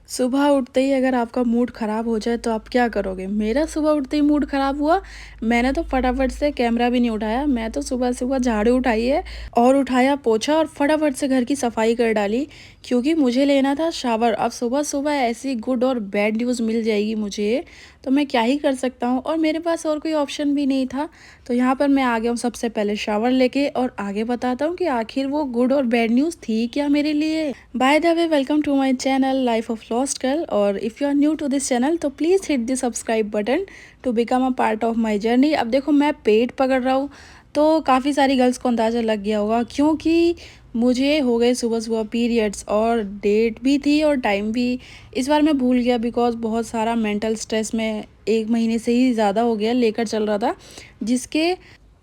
सुबह उठते ही अगर आपका मूड ख़राब हो जाए तो आप क्या करोगे? मेरा सुबह उठते ही मूड ख़राब हुआ, मैंने तो फटाफट से कैमरा भी नहीं उठाया, मैं तो सुबह-सुबह झाड़ू उठाई है और उठाया पोछा और फटाफट से घर की सफाई कर डाली क्योंकि मुझे लेना था शावर। अब सुबह-सुबह ऐसी गुड और बैड न्यूज़ मिल जाएगी मुझे, तो मैं क्या ही कर सकता हूँ और मेरे पास और कोई ऑप्शन भी नहीं था। तो यहाँ पर मैं आ गया हूँ सबसे पहले शावर लेके और आगे बताता हूँ कि आखिर वो गुड और बैड न्यूज़ थी क्या मेरे लिए। By the way welcome to my channel life of lost girl और if you are new to this channel तो please hit the subscribe button to become a part of my journey. अब देखो मैं पेट पकड़ रहा हूँ तो काफ़ी सारी गर्ल्स को अंदाज़ा लग गया होगा क्योंकि मुझे हो गए सुबह सुबह पीरियड्स और डेट भी थी और टाइम भी। इस बार मैं भूल गया बिकॉज बहुत सारा मेंटल स्ट्रेस में 1 महीने से ही ज़्यादा हो गया लेकर चल रहा था, जिसके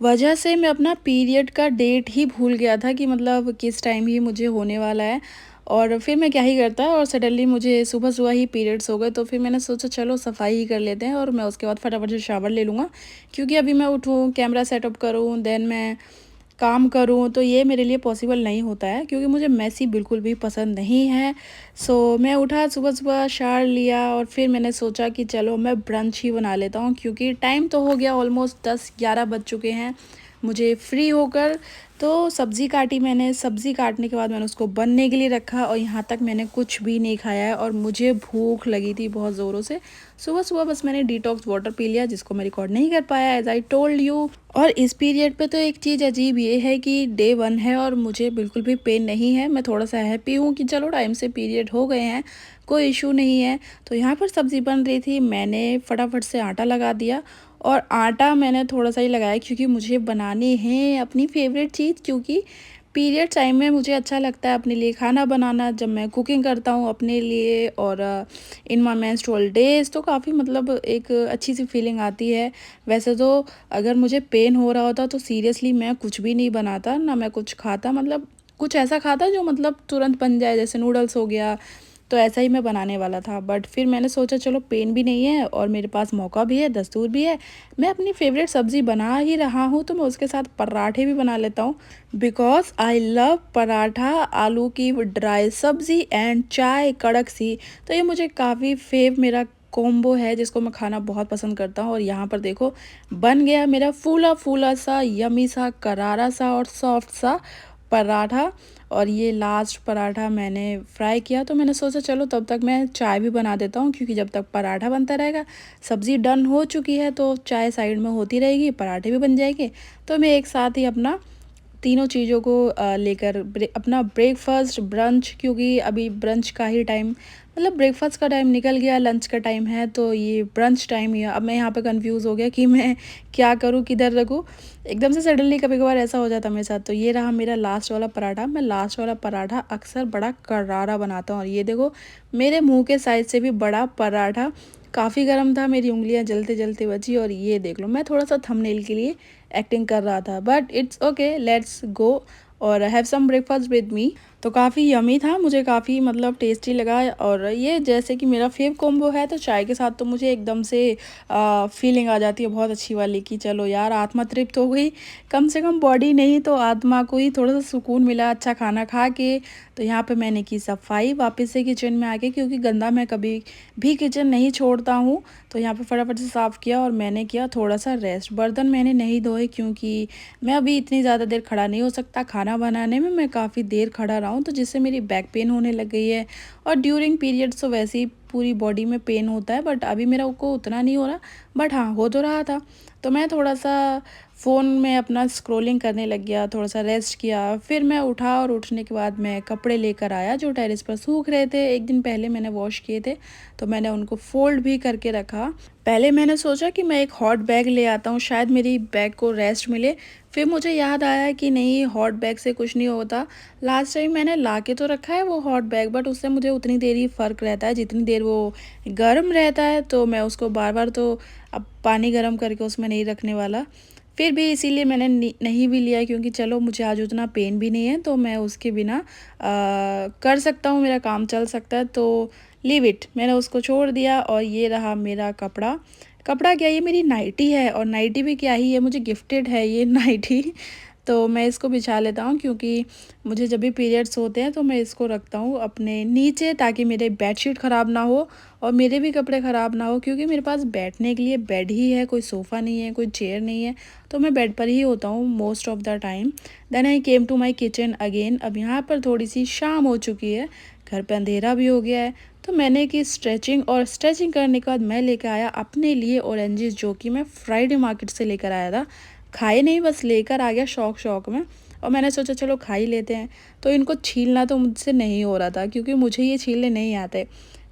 वजह से मैं अपना पीरियड का डेट ही भूल गया था कि मतलब किस टाइम ही मुझे होने वाला है। और फिर मैं क्या ही करता और सडनली मुझे सुबह-सुबह ही पीरियड्स हो गए, तो फिर मैंने सोचा चलो सफाई ही कर लेते हैं और मैं उसके बाद फटाफट से शावर ले लूँगा। क्योंकि अभी मैं उठूँ, कैमरा सेटअप करूँ, देन मैं काम करूँ, तो ये मेरे लिए पॉसिबल नहीं होता है क्योंकि मुझे मेसी बिल्कुल भी पसंद नहीं है। सो मैं उठा सुबह-सुबह, शावर लिया और फिर मैंने सोचा कि चलो मैं ब्रंच ही बना लेता हूँ क्योंकि टाइम तो हो गया, ऑलमोस्ट 10-11 बज चुके हैं मुझे फ्री होकर। तो सब्ज़ी काटी मैंने, सब्ज़ी काटने के बाद मैंने उसको बनने के लिए रखा और यहाँ तक मैंने कुछ भी नहीं खाया है और मुझे भूख लगी थी बहुत ज़ोरों से। सुबह-सुबह बस मैंने डिटॉक्स वाटर पी लिया जिसको मैं रिकॉर्ड नहीं कर पाया एज़ आई टोल्ड यू। और इस पीरियड पे तो एक चीज़ अजीब ये है कि डे 1 है और मुझे बिल्कुल भी पेन नहीं है। मैं थोड़ा-सा हैप्पी हूँ कि चलो टाइम से पीरियड हो गए हैं, कोई इश्यू नहीं है। तो यहाँ पर सब्ज़ी बन रही थी, मैंने फटाफट से आटा लगा दिया और आटा मैंने थोड़ा-सा ही लगाया क्योंकि मुझे बनाने हैं अपनी फ़ेवरेट चीज़, क्योंकि पीरियड टाइम में मुझे अच्छा लगता है अपने लिए खाना बनाना जब मैं कुकिंग करता हूँ अपने लिए। और इन माय मेंस्ट्रुअल डेज़ तो काफ़ी मतलब एक अच्छी-सी फीलिंग आती है। वैसे तो अगर मुझे पेन हो रहा होता तो सीरियसली मैं कुछ भी नहीं बनाता, ना मैं कुछ खाता, मतलब कुछ ऐसा खाता जो मतलब तुरंत बन जाए, जैसे नूडल्स हो गया, तो ऐसा ही मैं बनाने वाला था। बट फिर मैंने सोचा चलो पेन भी नहीं है और मेरे पास मौका भी है, दस्तूर भी है, मैं अपनी फ़ेवरेट सब्ज़ी बना ही रहा हूँ तो मैं उसके साथ पराठे भी बना लेता हूँ बिकॉज़ आई लव पराठा, आलू की ड्राई सब्ज़ी एंड चाय कड़क सी। तो ये मुझे काफ़ी मेरा कॉम्बो है जिसको मैं खाना बहुत पसंद करता हूँ। और यहाँ पर देखो बन गया मेरा फूला-फूला सा, यम्मी सा, करारा सा और सॉफ्ट सा पराठा। और ये लास्ट पराठा मैंने फ्राई किया तो मैंने सोचा चलो तब तक मैं चाय भी बना देता हूँ क्योंकि जब तक पराठा बनता रहेगा, सब्ज़ी डन हो चुकी है तो चाय साइड में होती रहेगी, पराठे भी बन जाएंगे। तो मैं एक साथ ही अपना तीनों चीज़ों को लेकर अपना ब्रेकफास्ट ब्रंच, क्योंकि अभी ब्रंच का ही टाइम, मतलब ब्रेकफास्ट का टाइम निकल गया, लंच का टाइम है तो ये ब्रंच टाइम ही है। अब मैं यहाँ पे कंफ्यूज हो गया कि मैं क्या करूँ, किधर रखूँ, एकदम से सडनली कभी कभार ऐसा हो जाता है मेरे साथ। तो ये रहा मेरा लास्ट वाला पराठा। मैं लास्ट वाला पराठा अक्सर बड़ा करारा बनाता हूँ और ये देखो मेरे मुंह के साइज से भी बड़ा पराठा, काफ़ी गर्म था, मेरी उंगलियां जलते जलते बची। और ये देख लो मैं थोड़ा सा थंबनेल के लिए एक्टिंग कर रहा था, but it's okay, let's go और have some breakfast with me. तो काफ़ी यमी था, मुझे काफ़ी मतलब टेस्टी लगा। और ये जैसे कि मेरा फेव कॉम्बो है तो चाय के साथ तो मुझे एकदम से फीलिंग आ जाती है बहुत अच्छी वाली कि चलो यार आत्मा तृप्त हो गई, कम से कम बॉडी नहीं तो आत्मा को ही थोड़ा सा सुकून मिला अच्छा खाना खा के। तो यहाँ पे मैंने की सफाई वापस से किचन में आके, क्योंकि गंदा मैं कभी भी किचन नहीं छोड़ता हूँ। तो यहाँ पे फटाफट से साफ़ किया और मैंने किया थोड़ा सा रेस्ट। बर्तन मैंने नहीं धोए क्योंकि मैं अभी इतनी ज़्यादा देर खड़ा नहीं हो सकता, खाना बनाने में मैं काफ़ी देर खड़ा रहा हूँ तो जिससे मेरी बैक पेन होने लग गई है। और ड्यूरिंग पीरियड्स तो वैसे ही पूरी बॉडी में पेन होता है, बट अभी मेरा को उतना नहीं हो रहा, बट हाँ हो तो रहा था। तो मैं थोड़ा सा फ़ोन में अपना स्क्रॉलिंग करने लग गया, थोड़ा सा रेस्ट किया, फिर मैं उठा और उठने के बाद मैं कपड़े लेकर आया जो टेरेस पर सूख रहे थे, एक दिन पहले मैंने वॉश किए थे तो मैंने उनको फोल्ड भी करके रखा। पहले मैंने सोचा कि मैं एक हॉट बैग ले आता हूँ, शायद मेरी बैग को रेस्ट मिले। फिर मुझे याद आया कि नहीं, हॉट बैग से कुछ नहीं होता। लास्ट टाइम मैंने ला के तो रखा है वो हॉट बैग, बट उससे मुझे उतनी देर ही फ़र्क रहता है जितनी देर वो गर्म रहता है। तो मैं उसको बार बार तो अब पानी गर्म करके उसमें नहीं रखने वाला। फिर भी इसीलिए मैंने नहीं भी लिया क्योंकि चलो मुझे आज उतना पेन भी नहीं है तो मैं उसके बिना कर सकता हूँ, मेरा काम चल सकता है। तो लीव इट, मैंने उसको छोड़ दिया। और ये रहा मेरा कपड़ा। कपड़ा क्या, ये मेरी नाइटी है और नाइटी भी क्या ही है, मुझे गिफ्टेड है ये नाइटी। तो मैं इसको बिछा लेता हूँ, क्योंकि मुझे जब भी पीरियड्स होते हैं तो मैं इसको रखता हूँ अपने नीचे, ताकि मेरे बेडशीट ख़राब ना हो और मेरे भी कपड़े ख़राब ना हो, क्योंकि मेरे पास बैठने के लिए बेड ही है, कोई सोफ़ा नहीं है, कोई चेयर नहीं है, तो मैं बेड पर ही होता हूँ most of the time. Then I came to my kitchen again. अब यहाँ पर थोड़ी सी शाम हो चुकी है, घर पे अंधेरा भी हो गया है, तो मैंने की स्ट्रेचिंग, और स्ट्रेचिंग करने के बाद मैं लेकर आया अपने लिए ऑरेंजेस, जो कि मैं फ्राइडे मार्केट से लेकर आया था। खाए नहीं, बस लेकर आ गया शौक शौक में, और मैंने सोचा चलो खा ही लेते हैं। तो इनको छीलना तो मुझसे नहीं हो रहा था, क्योंकि मुझे ये छीलने नहीं आते।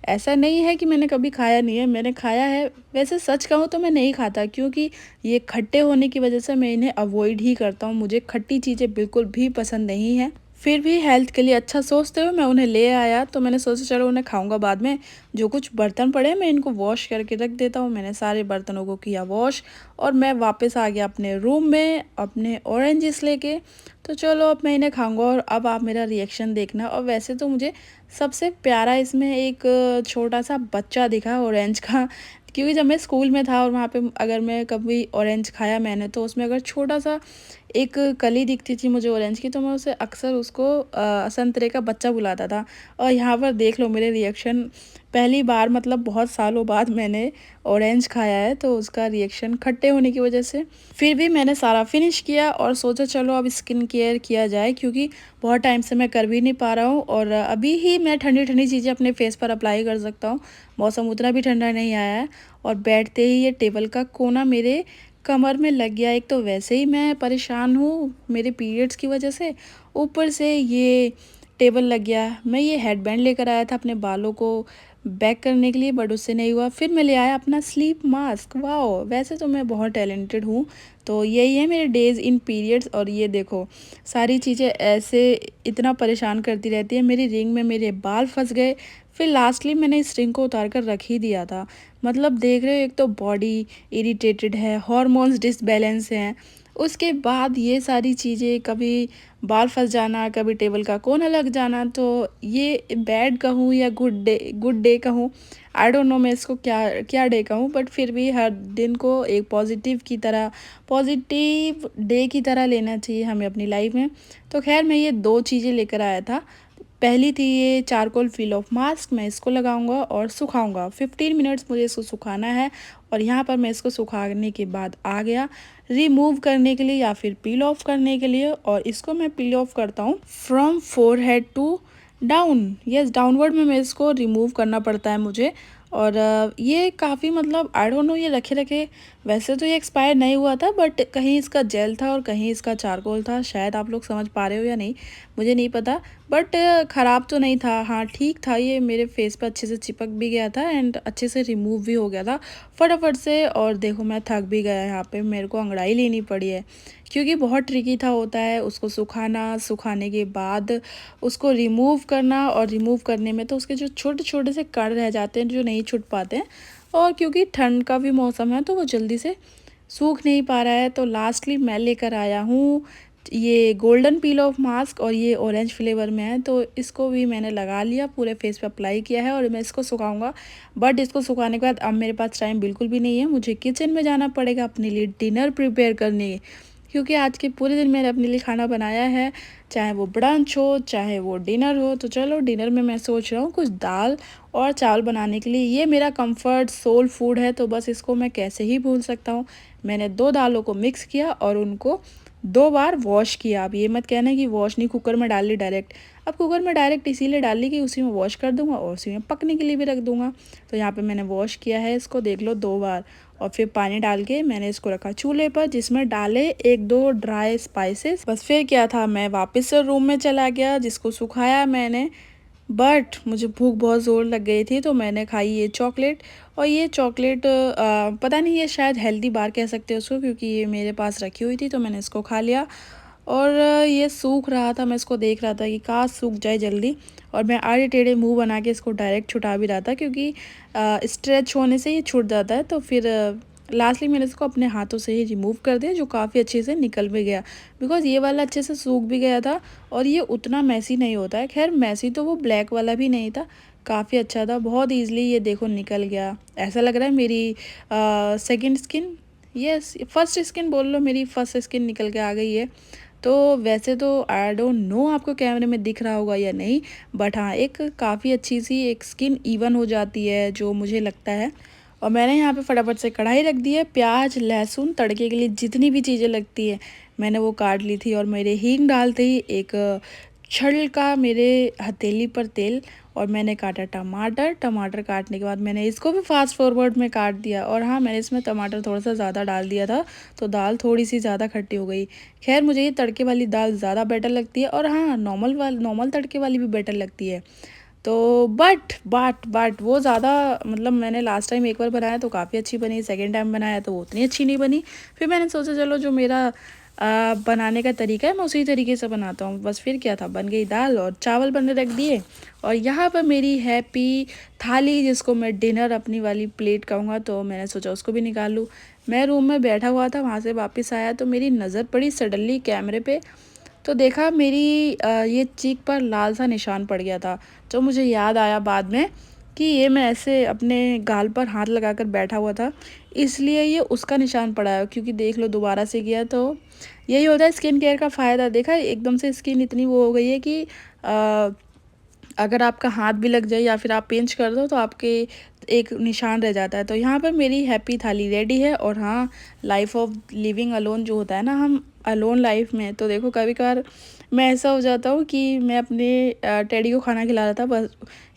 ऐसा नहीं है कि मैंने कभी खाया नहीं है, मैंने खाया है। वैसे सच कहूँ तो मैं नहीं खाता, क्योंकि ये खट्टे होने की वजह से मैं इन्हें अवॉइड ही करता हूँ। मुझे खट्टी चीज़ें बिल्कुल भी पसंद नहीं है। फिर भी हेल्थ के लिए अच्छा सोचते हुए मैं उन्हें ले आया, तो मैंने सोचा चलो उन्हें खाऊंगा बाद में। जो कुछ बर्तन पड़े हैं मैं इनको वॉश करके रख देता हूँ। मैंने सारे बर्तनों को किया वॉश, और मैं वापस आ गया अपने रूम में अपने ऑरेंजेस लेके। तो चलो अब मैं इन्हें खाऊंगा, और अब आप मेरा रिएक्शन देखना। और वैसे तो मुझे सबसे प्यारा इसमें एक छोटा सा बच्चा दिखा ऑरेंज का, क्योंकि जब मैं स्कूल में था और वहाँ पे अगर मैं कभी ऑरेंज खाया मैंने, तो उसमें अगर छोटा सा एक कली दिखती थी मुझे ऑरेंज की, तो मैं उसे अक्सर उसको संतरे का बच्चा बुलाता था। और यहाँ पर देख लो मेरे रिएक्शन, पहली बार मतलब बहुत सालों बाद मैंने ऑरेंज खाया है, तो उसका रिएक्शन खट्टे होने की वजह से। फिर भी मैंने सारा फिनिश किया और सोचा चलो अब स्किन केयर किया जाए, क्योंकि बहुत टाइम से मैं कर भी नहीं पा रहा हूँ, और अभी ही मैं ठंडी ठंडी चीज़ें अपने फेस पर अप्लाई कर सकता हूँ। मौसम उतना भी ठंडा नहीं आया है, और बैठते ही ये टेबल का कोना मेरे कमर में लग गया। एक तो वैसे ही मैं परेशान हूँ मेरे पीरियड्स की वजह से, ऊपर से ये टेबल लग गया। मैं ये हेडबैंड लेकर आया था अपने बालों को बैक करने के लिए, बट उससे नहीं हुआ। फिर मैं ले आया अपना स्लीप मास्क। वाओ, वैसे तो मैं बहुत टैलेंटेड हूँ। तो यही है मेरे डेज़ इन पीरियड्स, और ये देखो सारी चीज़ें ऐसे इतना परेशान करती रहती है। मेरी रिंग में मेरे बाल फंस गए, फिर लास्टली मैंने इस रिंग को उतार कर रख ही दिया था। मतलब देख रहे हो, एक तो बॉडी इरिटेटेड है, हार्मोन्स डिसबैलेंस हैं, उसके बाद ये सारी चीज़ें, कभी बाल फंस जाना, कभी टेबल का कोना लग जाना। तो ये बैड कहूँ या गुड डे कहूँ, आई डोंट नो मैं इसको क्या क्या डे कहूँ, बट फिर भी हर दिन को एक पॉजिटिव की तरह, पॉजिटिव डे की तरह लेना चाहिए हमें अपनी लाइफ में। तो खैर मैं ये 2 चीज़ें लेकर आया था। पहली थी ये चारकोल पील ऑफ मास्क, मैं इसको लगाऊंगा और सुखाऊंगा। 15 मिनट्स मुझे इसको सुखाना है, और यहाँ पर मैं इसको सुखाने के बाद आ गया रिमूव करने के लिए या फिर पील ऑफ करने के लिए। और इसको मैं पील ऑफ करता हूँ from forehead to down, yes downward में मैं इसको रिमूव करना पड़ता है मुझे। और ये काफ़ी मतलब आई डोंट नो, ये रखे रखे वैसे तो ये एक्सपायर नहीं हुआ था, बट कहीं इसका जेल था और कहीं इसका चारकोल था। शायद आप लोग समझ पा रहे हो या नहीं, मुझे नहीं पता, बट ख़राब तो नहीं था। हाँ ठीक था, ये मेरे फेस पे अच्छे से चिपक भी गया था एंड अच्छे से रिमूव भी हो गया था फटाफट से। और देखो मैं थक भी गया, यहाँ पे मेरे को अंगड़ाई लेनी पड़ी है, क्योंकि बहुत ट्रिकी था होता है उसको सुखाना, सुखाने के बाद उसको रिमूव करना, और रिमूव करने में तो उसके जो छोटे छोटे से कण रह जाते हैं जो नहीं छूट पाते हैं, और क्योंकि ठंड का भी मौसम है तो वो जल्दी से सूख नहीं पा रहा है। तो लास्टली मैं लेकर आया हूँ ये गोल्डन पील ऑफ मास्क, और ये ऑरेंज फ्लेवर में है, तो इसको भी मैंने लगा लिया, पूरे फेस पे अप्लाई किया है, और मैं इसको सुखाऊंगा। बट इसको सुखाने के बाद अब मेरे पास टाइम बिल्कुल भी नहीं है, मुझे किचन में जाना पड़ेगा अपने लिए डिनर प्रिपेयर करने, क्योंकि आज के पूरे दिन मैंने अपने लिए खाना बनाया है, चाहे वो ब्रंच हो चाहे वो डिनर हो। तो चलो डिनर में मैं सोच रहा हूँ कुछ दाल और चावल बनाने के लिए। ये मेरा कंफर्ट सोल फूड है, तो बस इसको मैं कैसे ही भूल सकता हूँ। मैंने 2 दालों को मिक्स किया और उनको 2 बार वॉश किया। अब ये मत कहना कि वॉश नहीं कुकर में डाल ली डायरेक्ट। अब कुकर में डायरेक्ट इसीलिए डाल ली कि उसी में वॉश कर दूंगा और उसी में पकने के लिए भी रख दूंगा। तो यहाँ पे मैंने वॉश किया है इसको, देख लो 2 बार, और फिर पानी डाल के मैंने इसको रखा चूल्हे पर, जिसमें डाले 1-2 ड्राई स्पाइसेस। बस फिर क्या था, मैं वापस से रूम में चला गया, जिसको सुखाया मैंने। बट मुझे भूख बहुत ज़ोर लग गई थी, तो मैंने खाई ये चॉकलेट। और ये चॉकलेट पता नहीं, ये शायद हेल्दी बार कह सकते हो उसको, क्योंकि ये मेरे पास रखी हुई थी तो मैंने इसको खा लिया। और ये सूख रहा था, मैं इसको देख रहा था कि काश सूख जाए जल्दी, और मैं आड़े टेढ़े मुंह बना के इसको डायरेक्ट छुटा भी रहा था, क्योंकि स्ट्रेच होने से ये छूट जाता है। तो फिर लास्टली मैंने इसको अपने हाथों से ही रिमूव कर दिया, जो काफ़ी अच्छे से निकल भी गया, बिकॉज़ ये वाला अच्छे से सूख भी गया था और ये उतना मैसी नहीं होता है। खैर मैसी तो वो ब्लैक वाला भी नहीं था, काफ़ी अच्छा था, बहुत ईज़िली ये देखो निकल गया। ऐसा लग रहा है मेरी second skin, yes first skin बोल लो, मेरी फर्स्ट स्किन निकल के आ गई है। तो वैसे तो आई डोंट नो आपको कैमरे में दिख रहा होगा या नहीं, बट हाँ एक काफ़ी अच्छी सी एक स्किन इवन हो जाती है जो मुझे लगता है। और मैंने यहाँ पे फटाफट से कढ़ाई रख दी है, प्याज लहसुन तड़के के लिए जितनी भी चीज़ें लगती है मैंने वो काट ली थी। और मेरे हींग डालते ही एक छल का मेरे हथेली पर तेल, और मैंने काटा टमाटर। टमाटर काटने के बाद मैंने इसको भी फास्ट फॉरवर्ड में काट दिया। और हाँ मैंने इसमें टमाटर थोड़ा सा ज़्यादा डाल दिया था, तो दाल थोड़ी सी ज़्यादा खट्टी हो गई। खैर मुझे ये तड़के वाली दाल ज़्यादा बेटर लगती है, और हाँ नॉर्मल तड़के वाली भी बेटर लगती है। तो बट वो ज़्यादा मतलब मैंने लास्ट टाइम एक बार बनाया तो काफ़ी अच्छी बनी, सेकेंड टाइम बनाया तो वो उतनी अच्छी नहीं बनी। फिर मैंने सोचा चलो जो मेरा बनाने का तरीका है मैं उसी तरीके से बनाता हूँ। बस फिर क्या था, बन गई दाल और चावल बनने रख दिए। और यहाँ पर मेरी हैप्पी थाली, जिसको मैं डिनर अपनी वाली प्लेट कहूँगा, तो मैंने सोचा उसको भी निकाल लूँ। मैं रूम में बैठा हुआ था, वहाँ से वापस आया तो मेरी नज़र पड़ी सडनली कैमरे पे, तो देखा मेरी ये चीक पर लाल सा निशान पड़ गया था। जो मुझे याद आया बाद में कि ये मैं ऐसे अपने गाल पर हाथ लगाकर बैठा हुआ था, इसलिए ये उसका निशान पड़ा है। क्योंकि देख लो दोबारा से किया तो यही होता है स्किन केयर का फ़ायदा। देखा एकदम से स्किन इतनी वो हो गई है कि अगर आपका हाथ भी लग जाए या फिर आप पिंच कर दो तो आपके एक निशान रह जाता है। तो यहाँ पर मेरी हैप्पी थाली रेडी है। और हाँ लाइफ ऑफ लिविंग अलोन जो होता है ना, हम अलोन लाइफ में, तो देखो कभी कभार मैं ऐसा हो जाता हूँ कि मैं अपने टेडी को खाना खिला रहा था, बस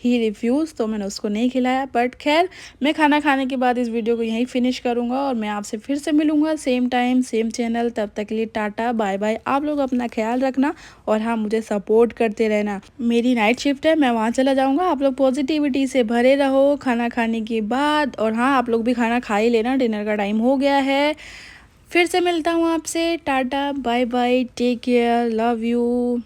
ही रिफ्यूज़, तो मैंने उसको नहीं खिलाया। बट खैर मैं खाना खाने के बाद इस वीडियो को यहीं फिनिश करूँगा, और मैं आपसे फिर से मिलूँगा सेम टाइम सेम चैनल। तब तक के लिए टाटा बाय बाय। आप लोग अपना ख्याल रखना, और हाँ मुझे सपोर्ट करते रहना। मेरी नाइट शिफ्ट है, मैं वहाँ चला जाऊँगा। आप लोग पॉजिटिविटी से भरे रहो खाना खाने के बाद। और हाँ आप लोग भी खाना खा ही लेना, डिनर का टाइम हो गया है। फिर से मिलता हूँ आपसे, tata bye bye, take care, love you.